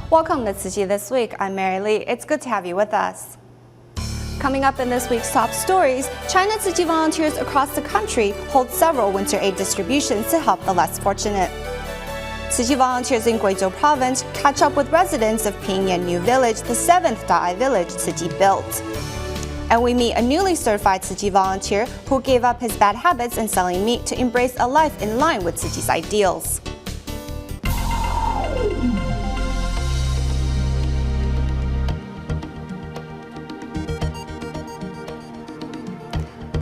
Welcome to Tzu Chi This Week. I'm Mary Lee. It's good to have you with us. Coming up in this week's top stories, China Tzu Chi volunteers across the country hold several winter aid distributions to help the less fortunate. Tzu Chi volunteers in Guizhou Province catch up with residents of Pingyan New Village, the 7th Ai Village Tzu Chi built. And we meet a newly certified Tzu Chi volunteer who gave up his bad habits in selling meat to embrace a life in line with Tzu Chi's ideals.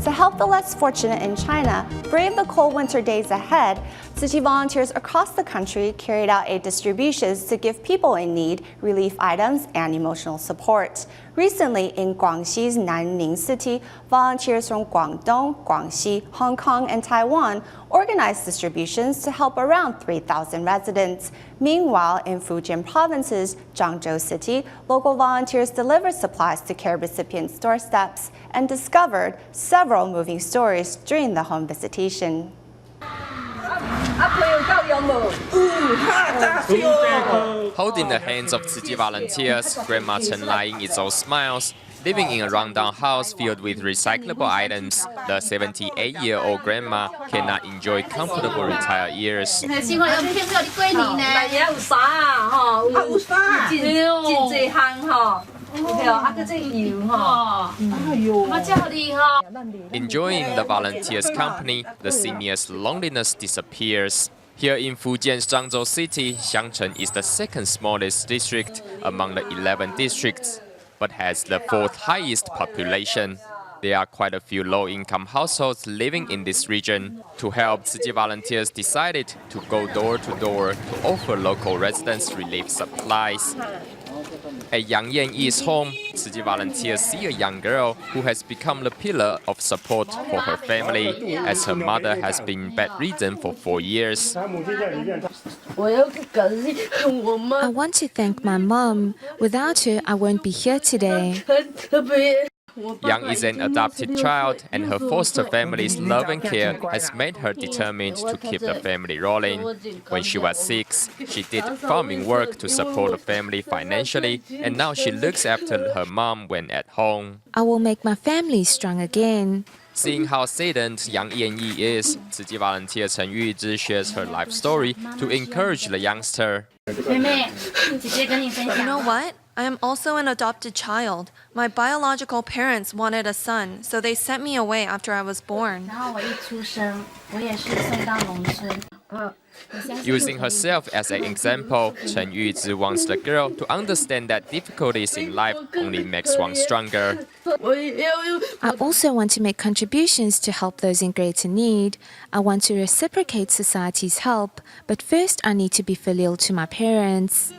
To help the less fortunate in China brave the cold winter days ahead, Tzu Chi volunteers across the country carried out aid distributions to give people in need relief items and emotional support. Recently, in Guangxi's Nanning city, volunteers from Guangdong, Guangxi, Hong Kong, and Taiwan organized distributions to help around 3,000 residents. Meanwhile, in Fujian Province's Zhangzhou city, local volunteers delivered supplies to care recipients' doorsteps and discovered several moving stories during the home visitation. Holding the hands of Tzu Chi volunteers, Grandma Chen Laiying is all smiles. Living in a rundown house filled with recyclable items, the 78-year-old grandma cannot enjoy comfortable retired years. Enjoying the volunteers' company, the seniors' loneliness disappears. Here in Fujian's Zhangzhou city, Xiangcheng is the second smallest district among the 11 districts, but has the 4th highest population. There are quite a few low-income households living in this region. To help, Tzu Chi volunteers decided to go door to door to offer local residents relief supplies. At Yang Yanyi's home, Tzu Chi volunteers see a young girl who has become the pillar of support for her family, as her mother has been bedridden for 4 years. I want to thank my mom. Without her, I won't be here today. Yang is an adopted child, and her foster family's love and care has made her determined to keep the family rolling. When she was 6, she did farming work to support the family financially, and now she looks after her mom when at home. I will make my family strong again. Seeing how saddened Yang Yanyi is, Tzu Chi volunteer Chen Yuzhi shares her life story to encourage the youngster. You know what? I am also an adopted child. My biological parents wanted a son, so they sent me away after I was born. Using herself as an example, Chen Yuzhi wants the girl to understand that difficulties in life only makes one stronger. I also want to make contributions to help those in greater need. I want to reciprocate society's help, but first I need to be filial to my parents.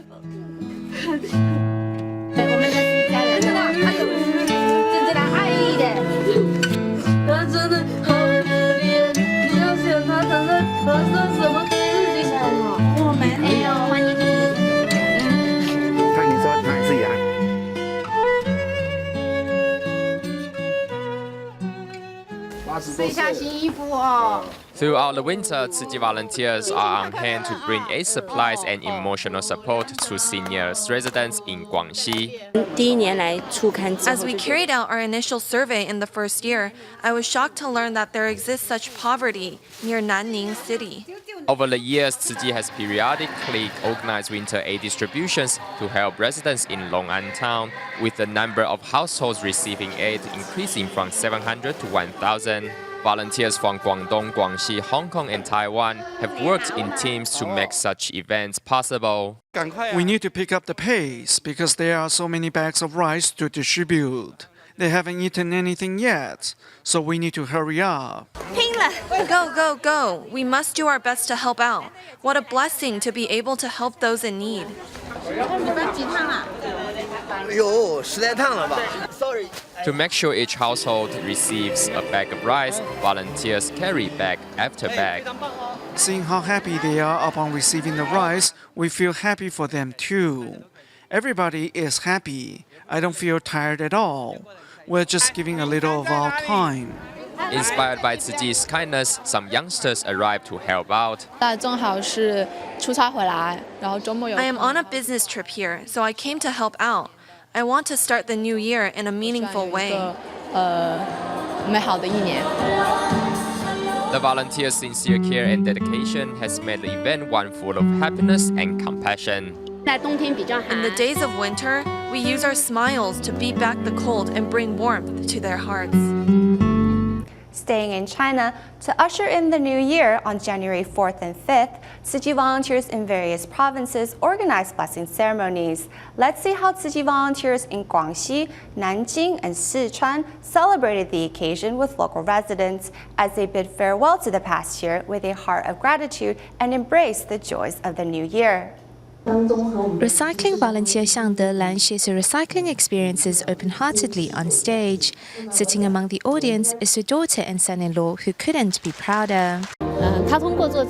Throughout the winter, Tzu Chi volunteers are on hand to bring aid supplies and emotional support to senior residents in Guangxi. As we carried out our initial survey in the first year, I was shocked to learn that there exists such poverty near Nanning city. Over the years, Tzu Chi has periodically organized winter aid distributions to help residents in Long'an town, with the number of households receiving aid increasing from 700 to 1,000. Volunteers from Guangdong, Guangxi, Hong Kong, and Taiwan have worked in teams to make such events possible. We need to pick up the pace because there are so many bags of rice to distribute. They haven't eaten anything yet, so we need to hurry up. Go, go, go! We must do our best to help out. What a blessing to be able to help those in need. To make sure each household receives a bag of rice, volunteers carry bag after bag. Seeing how happy they are upon receiving the rice, we feel happy for them too. Everybody is happy. I don't feel tired at all. We're just giving a little of our time. Inspired by Tzu Chi's kindness, some youngsters arrived to help out. 正好是出差回来，然后周末有。I am on a business trip here, so I came to help out. I want to start the new year in a meaningful way. 美好的一年。The volunteers' sincere care and dedication has made the event one full of happiness and compassion. 在冬天比较寒。 In the days of winter, we use our smiles to beat back the cold and bring warmth to their hearts. Staying in China, to usher in the new year on January 4th and 5th, Tzu Chi volunteers in various provinces organized blessing ceremonies. Let's see how Tzu Chi volunteers in Guangxi, Nanning, and Sichuan celebrated the occasion with local residents as they bid farewell to the past year with a heart of gratitude and embrace the joys of the new year. Recycling volunteer Xiang Delan shares her recycling experiences open-heartedly on stage. Sitting among the audience is her daughter and son-in-law who couldn't be prouder.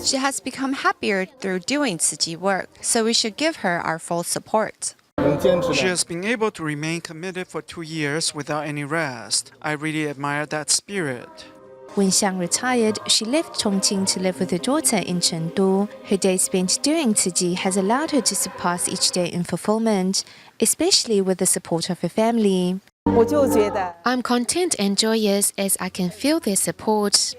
She has become happier through doing Tzu Chi work, so we should give her our full support. She has been able to remain committed for 2 years without any rest. I really admire that spirit. When Xiang retired, she left Chongqing to live with her daughter in Chengdu. Her days spent doing Tzu Chi has allowed her to surpass each day in fulfillment, especially with the support of her family. I'm content and joyous as I can feel their support.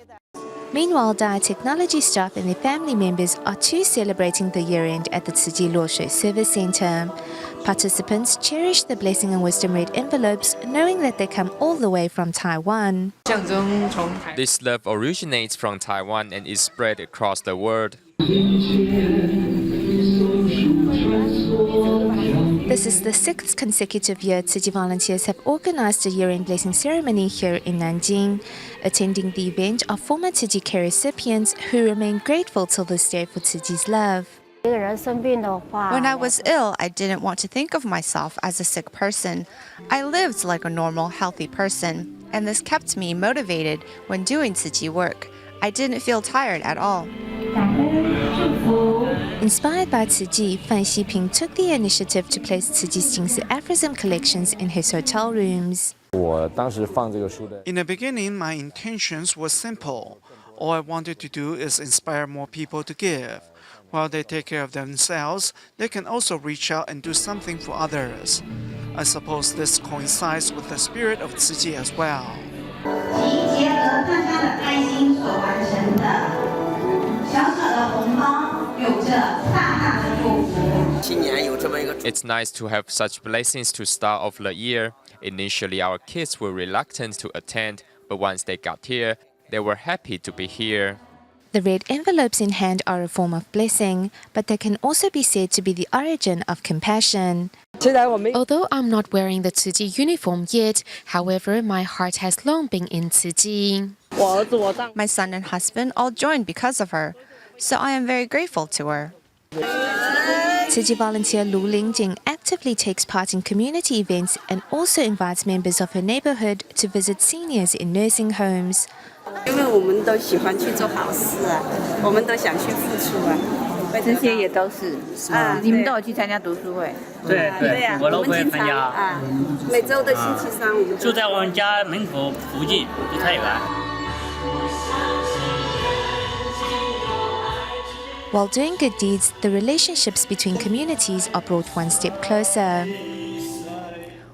Meanwhile, Dai technology staff and their family members are too celebrating the year-end at the Tzu Chi Luoshui Service Center. Participants cherish the blessing and wisdom red envelopes, knowing that they come all the way from Taiwan. This love originates from Taiwan and is spread across the world. This is the 6th consecutive year Tzu Chi volunteers have organized a year-end blessing ceremony here in Nanjing. Attending the event are former Tzu Chi care recipients who remain grateful till this day for Tzu Chi's love. When I was ill, I didn't want to think of myself as a sick person. I lived like a normal, healthy person, and this kept me motivated when doing Tzu Chi work. I didn't feel tired at all. Inspired by Tzu Chi, Fan Xiping took the initiative to place Tzu Chi's Jingsi aphorism collections in his hotel rooms. In the beginning, my intentions were simple. All I wanted to do is inspire more people to give. While they take care of themselves, they can also reach out and do something for others. I suppose this coincides with the spirit of Tzu Chi as well. It's nice to have such blessings to start off the year. Initially, our kids were reluctant to attend, but once they got here, they were happy to be here. The red envelopes in hand are a form of blessing, but they can also be said to be the origin of compassion. Although I'm not wearing the Tzu Chi uniform yet, however, my heart has long been in Tzu Chi. My son and husband all joined because of her, so I am very grateful to her. Tzu Chi volunteer Lu Lingjing actively takes part in community events and also invites members of her neighborhood to visit seniors in nursing homes. 因为我们都喜欢去做好事啊，我们都想去付出啊。这些也都是啊，你们都有去参加读书会？对呀，我都会经常参加啊。每周的星期三我们住在我们家门口附近，不太远。 While doing good deeds, the relationships between communities are brought one step closer.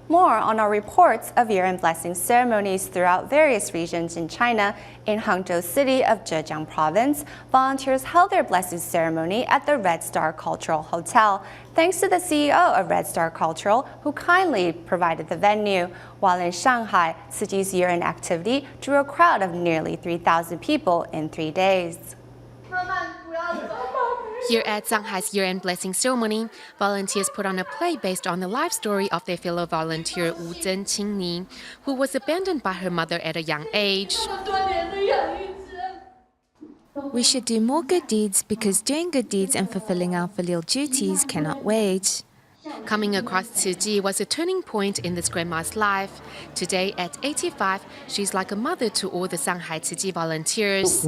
More on our reports of year-end blessing ceremonies throughout various regions in China. In Hangzhou City of Guizhou Province, volunteers held their blessing ceremony at the Red Star Cultural Hotel, thanks to the CEO of Red Star Cultural, who kindly provided the venue. While in Shanghai, Tzu Chi's year-end activity drew a crowd of nearly 3,000 people in 3 days. Here at Shanghai's year-end blessing ceremony, volunteers put on a play based on the life story of their fellow volunteer Wu Zhenqingni, who was abandoned by her mother at a young age. We should do more good deeds because doing good deeds and fulfilling our filial duties cannot wait. Coming across Tzu Chi was a turning point in this grandma's life. Today, at 85, she's like a mother to all the Shanghai Tzu Chi volunteers.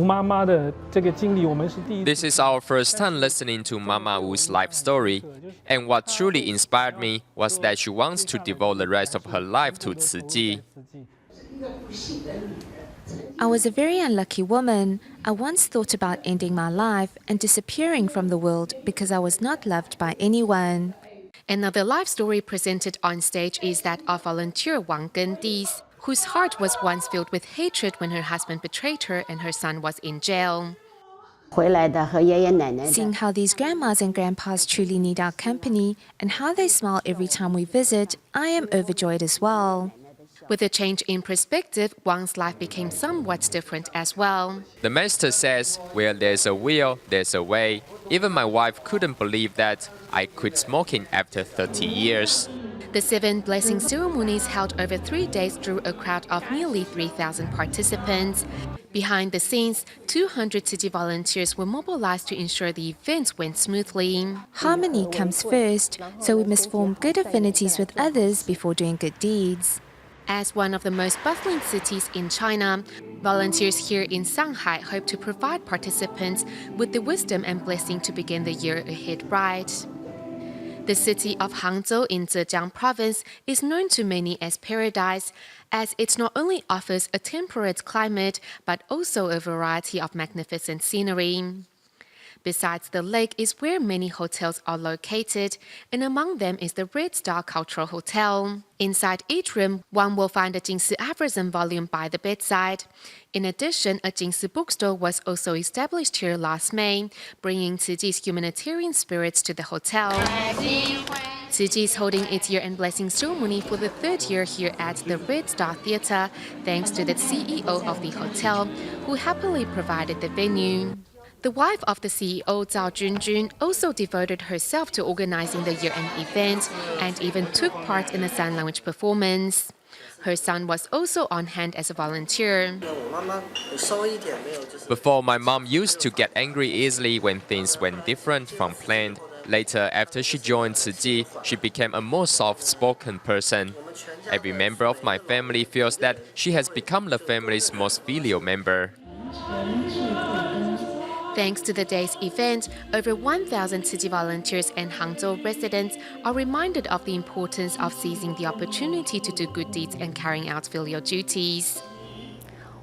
This is our first time listening to Mama Wu's life story, and what truly inspired me was that she wants to devote the rest of her life to Tzu Chi. I was a very unlucky woman. I once thought about ending my life and disappearing from the world because I was not loved by anyone. Another life story presented on stage is that of volunteer Wang Gendis, whose heart was once filled with hatred when her husband betrayed her and her son was in jail. Seeing how these grandmas and grandpas truly need our company and how they smile every time we visit, I am overjoyed as well. With a change in perspective, Wang's life became somewhat different as well. The master says, where there's a will, there's a way. Even my wife couldn't believe that I quit smoking after 30 years. The 7 blessing ceremonies held over 3 days drew a crowd of nearly 3,000 participants. Behind the scenes, 200 Tzu Chi volunteers were mobilized to ensure the events went smoothly. Harmony comes first, so we must form good affinities with others before doing good deeds. As one of the most bustling cities in China, volunteers here in Shanghai hope to provide participants with the wisdom and blessing to begin the year ahead right. The city of Zhangzhou in Zhejiang Province is known to many as paradise, as it not only offers a temperate climate, but also a variety of magnificent scenery. Besides the lake is where many hotels are located, and among them is the Red Star Cultural Hotel. Inside each room, one will find a Jingsi aphorism volume by the bedside. In addition, a Jingsi bookstore was also established here last May, bringing Tzu Chi's humanitarian spirits to the hotel. Tzu Chi is holding its year-end blessing ceremony for the 3rd year here at the Red Star Theatre, thanks to the CEO of the hotel, who happily provided the venue. The wife of the CEO, Zhangzhou, also devoted herself to organizing the year-end event and even took part in a sign language performance. Her son was also on hand as a volunteer. Before, my mom used to get angry easily when things went different from planned. Later, after she joined Tzu Chi, she became a more soft-spoken person. Every member of my family feels that she has become the family's most filial member. Thanks to the day's event, over 1,000 Tzu Chi volunteers and Hangzhou residents are reminded of the importance of seizing the opportunity to do good deeds and carrying out filial duties.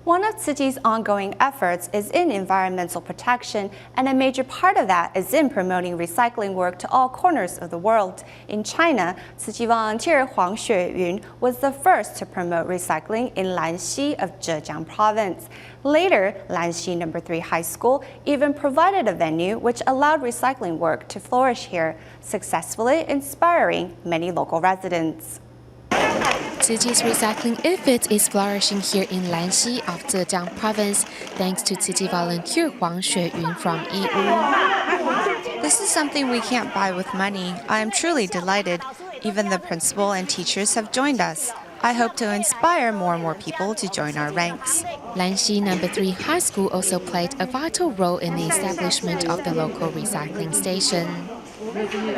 One of Tzu Chi's ongoing efforts is in environmental protection, and a major part of that is in promoting recycling work to all corners of the world. In China, Tzu Chi volunteer Huang Xueyun was the first to promote recycling in Lanxi of Zhejiang Province. Later, Lanxi No. 3 High School even provided a venue which allowed recycling work to flourish here, successfully inspiring many local residents. Tzu Chi's recycling effort is flourishing here in Lanxi of Zhejiang Province, thanks to Tzu Chi volunteer Huang Xueyun from Yiwu. This is something we can't buy with money. I am truly delighted. Even the principal and teachers have joined us. I hope to inspire more and more people to join our ranks. Lanxi No. 3 High School also played a vital role in the establishment of the local recycling station.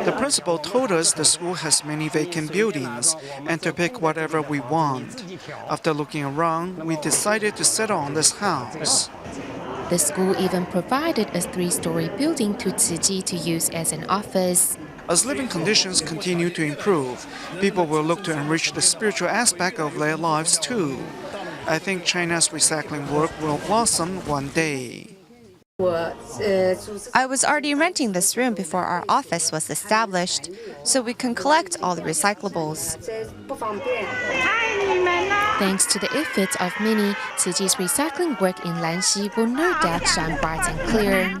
The principal told us the school has many vacant buildings and to pick whatever we want. After looking around, we decided to settle on this house. The school even provided a 3-story building to Tzu Chi to use as an office. As living conditions continue to improve, people will look to enrich the spiritual aspect of their lives too. I think China's recycling work will blossom one day. I was already renting this room before our office was established, so we can collect all the recyclables. Thanks to the efforts of many, Tzu Chi's recycling work in Lanxi will no doubt shine bright and clear.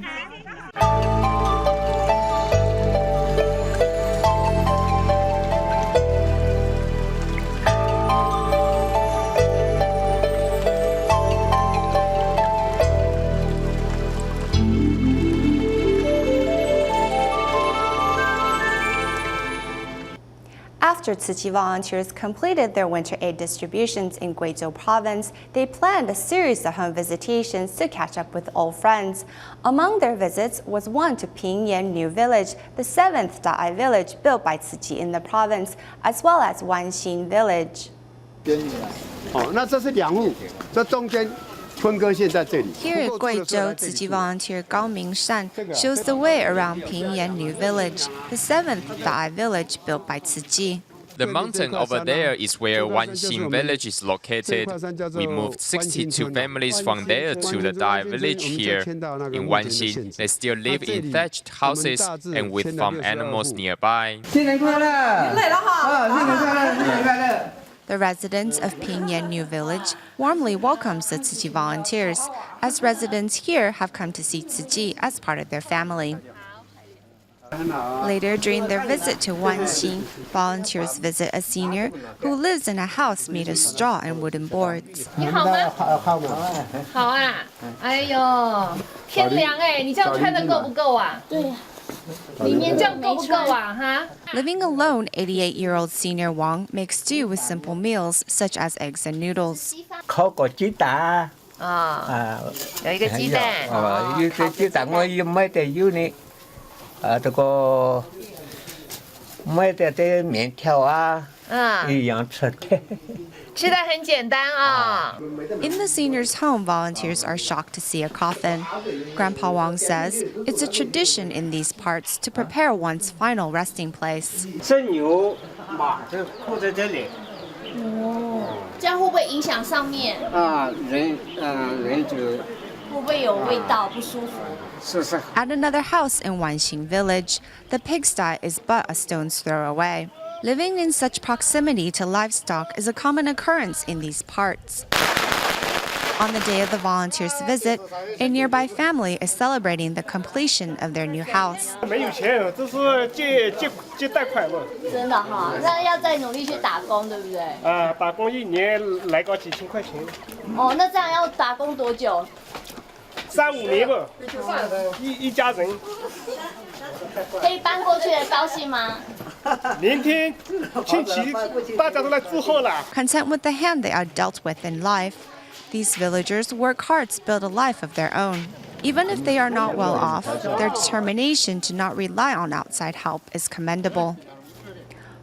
After Tzu Chi volunteers completed their winter aid distributions in Guizhou Province, they planned a series of home visitations to catch up with old friends. Among their visits was one to Pingyan New Village, the 7th Ai Village built by Tzu Chi in the province, as well as Guangxi Village. Here at Guizhou, Tzu Chi volunteer Gao Mingshan shows the way around Pingyan New Village, the 7th Ai Village built by Tzu Chi. The mountain over there is where Guangxi Village is located. We moved 62 families from there to the Ai Village here. In Guangxi, they still live in thatched houses and with farm animals nearby. The residents of Pingyan New Village warmly welcomes the Tzu Chi volunteers, as residents here have come to see Tzu Chi as part of their family. Later, during their visit to Guangxi, volunteers visit a senior who lives in a house made of straw and wooden boards. 你好吗？好啊！哎呦，天凉哎，你这样穿的够不够啊？对。 里面这样够不够啊？哈 Living alone, 88-year-old senior Wang makes do with simple meals such as eggs and noodles. 烤個雞蛋啊，有一個雞蛋。有個雞蛋我要買點油呢，這個買點這麵條啊，一樣吃的。 吃的很简单啊。 In the senior's home, volunteers are shocked to see a coffin. Grandpa Wang says it's a tradition in these parts to prepare one's final resting place. 这牛马就放在这里。哦，这样会不会影响上面？人就会不会有味道不舒服？ 是。 At another house in Wanxing Village, the pigsty is but a stone's throw away. Living in such proximity to livestock is a common occurrence in these parts. On the day of the volunteers' visit, a nearby family is celebrating the completion of their new house. 没有钱，这是借贷款嘛。真的哈，那要再努力去打工，对不对？打工一年来个几千块钱。哦，那这样要打工多久？3、5年吧，一家人。可以搬过去的，高兴吗？ 明天亲戚大家都来祝贺了。 Content with the hand they are dealt with in life, these villagers work hard to build a life of their own. Even if they are not well off, their determination to not rely on outside help is commendable.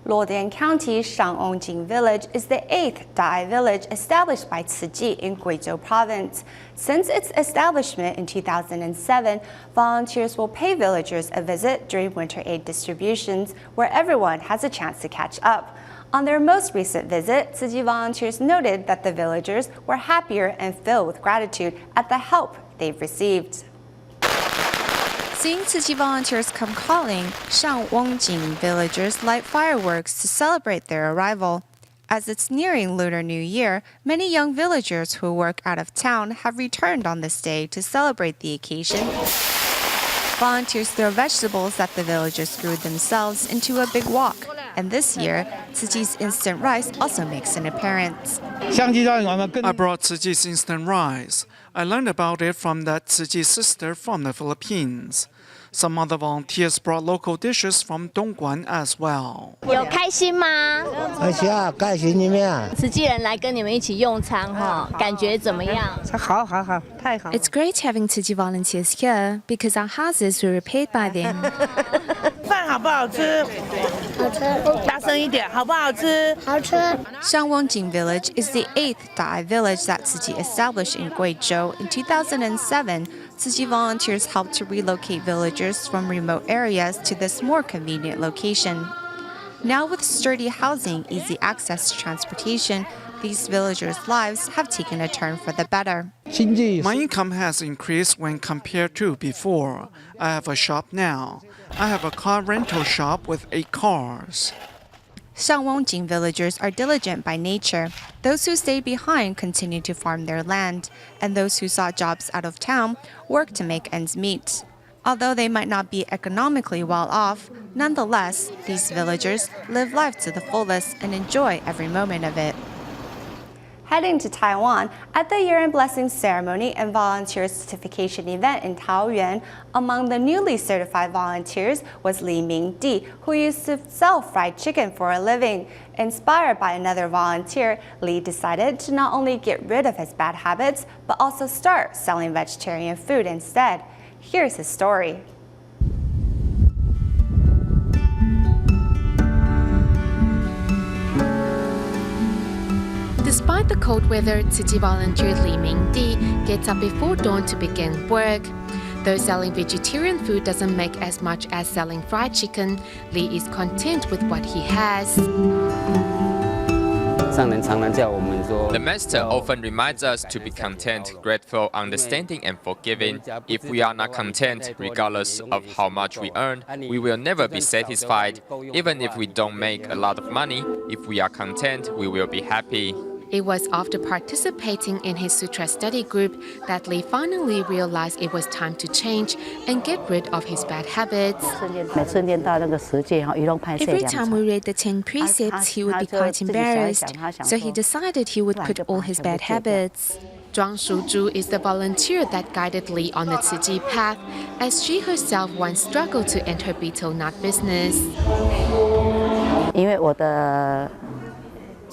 Luodian County Shangongjing Village is the 8th Ai village established by Tzu Chi in Guizhou Province. Since its establishment in 2007, volunteers will pay villagers a visit during winter aid distributions, where everyone has a chance to catch up. On their most recent visit, Tzu Chi volunteers noted that the villagers were happier and filled with gratitude at the help they've received. Seeing Tzu Chi volunteers come calling, Shangwongjing villagers light fireworks to celebrate their arrival. As it's nearing Lunar New Year, many young villagers who work out of town have returned on this day to celebrate the occasion. Volunteers throw vegetables that the villagers grew themselves into a big wok. And this year, Tzu Chi's instant rice also makes an appearance. I brought Tzu Chi's instant rice. I learned about it from that Tzu Chi sister from the Philippines. Some other volunteers brought local dishes from Dongguan as well. 有开心吗？开心啊，开心你们啊！慈济人来跟你们一起用餐哈，感觉怎么样？好，太好。 It's great having Tzu Chi volunteers here because our houses were repaired by them. 饭好不好吃？好吃。大声一点，好不好吃？好吃。 Shangwongjing Village is the 8th Ai village that Tzu Chi established in Guizhou in 2007. Tzu Chi volunteers helped to relocate villagers from remote areas to this more convenient location. Now with sturdy housing, easy access to transportation, these villagers' lives have taken a turn for the better. My income has increased when compared to before. I have a shop now. I have a car rental shop with 8 cars. Shangwongjing villagers are diligent by nature. Those who stayed behind continue to farm their land, and those who sought jobs out of town work to make ends meet. Although they might not be economically well off, nonetheless, these villagers live life to the fullest and enjoy every moment of it. Heading to Taiwan, at the year-end blessing ceremony and volunteer certification event in Taoyuan, among the newly certified volunteers was Li Mingdi, who used to sell fried chicken for a living. Inspired by another volunteer, Li decided to not only get rid of his bad habits, but also start selling vegetarian food instead. Here's his story. Despite the cold weather, Tzu Chi volunteer Li Mingdi gets up before dawn to begin work. Though selling vegetarian food doesn't make as much as selling fried chicken, Lee is content with what he has. The master often reminds us to be content, grateful, understanding, and forgiving. If we are not content, regardless of how much we earn, we will never be satisfied. Even if we don't make a lot of money, if we are content, we will be happy. It was after participating in his sutra study group that Lee finally realized it was time to change and get rid of his bad habits. Every time we read the 10 precepts, he would be quite embarrassed, so he decided he would quit all his bad habits. Zhangzhou is the volunteer that guided Lee on the Tzu Chi path, as she herself once struggled to enter betel nut business.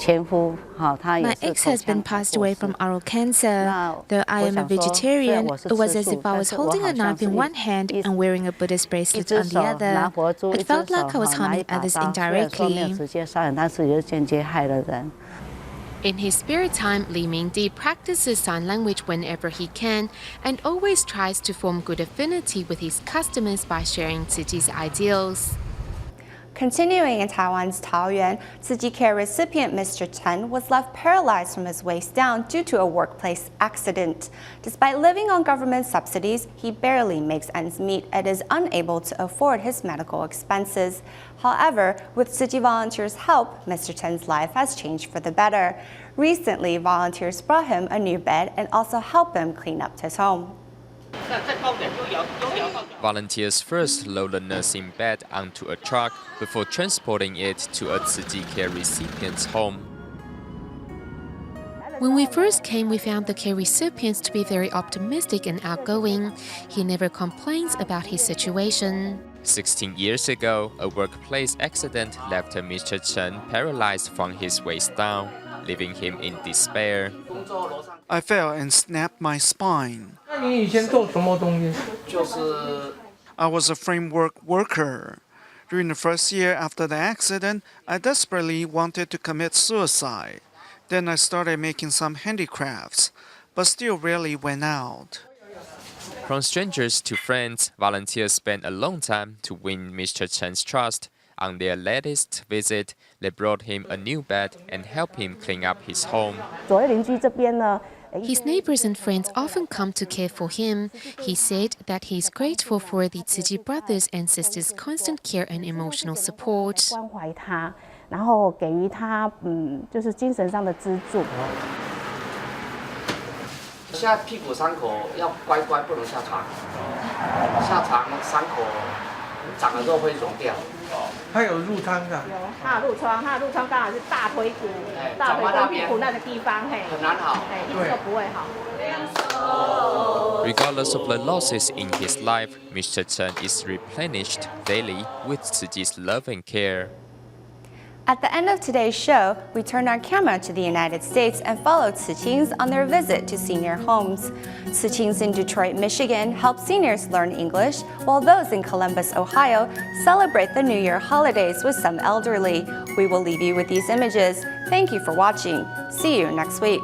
My ex-husband passed away from oral cancer. Though I am a vegetarian, it was as if I was holding a knife in one hand and wearing a Buddhist bracelet on the other. It felt like I was harming others indirectly. In his spare time, Li Mingdi practices sign language whenever he can and always tries to form good affinity with his customers by sharing Tzu Chi's ideals. Continuing in Taiwan's Taoyuan, Tzu Chi care recipient Mr. Chen was left paralyzed from his waist down due to a workplace accident. Despite living on government subsidies, he barely makes ends meet and is unable to afford his medical expenses. However, with Tzu Chi volunteers' help, Mr. Chen's life has changed for the better. Recently, volunteers brought him a new bed and also helped him clean up his home. Volunteers first load the nursing bed onto a truck before transporting it to a Tzu Chi care recipient's home. When we first came, we found the care recipients to be very optimistic and outgoing. He never complains about his situation. 16 years ago, a workplace accident left Mr. Chen paralyzed from his waist down, leaving him in despair. I fell and snapped my spine. I was a framework worker. During the first year after the accident, I desperately wanted to commit suicide. Then I started making some handicrafts, but still rarely went out. From strangers to friends, volunteers spent a long time to win Mr. Chen's trust. On their latest visit, they brought him a new bed and helped him clean up his home. His neighbors and friends often come to care for him. He said that he is grateful for the Tzu Chi brothers and sisters' constant care and emotional support. Regardless of the losses in his life, Mr. Chen is replenished daily with Tzu Chi's love and care. At the end of today's show, we turn our camera to the United States and follow Tzu Chis on their visit to senior homes. Tzu Chis in Detroit, Michigan help seniors learn English, while those in Columbus, Ohio celebrate the New Year holidays with some elderly. We will leave you with these images. Thank you for watching. See you next week.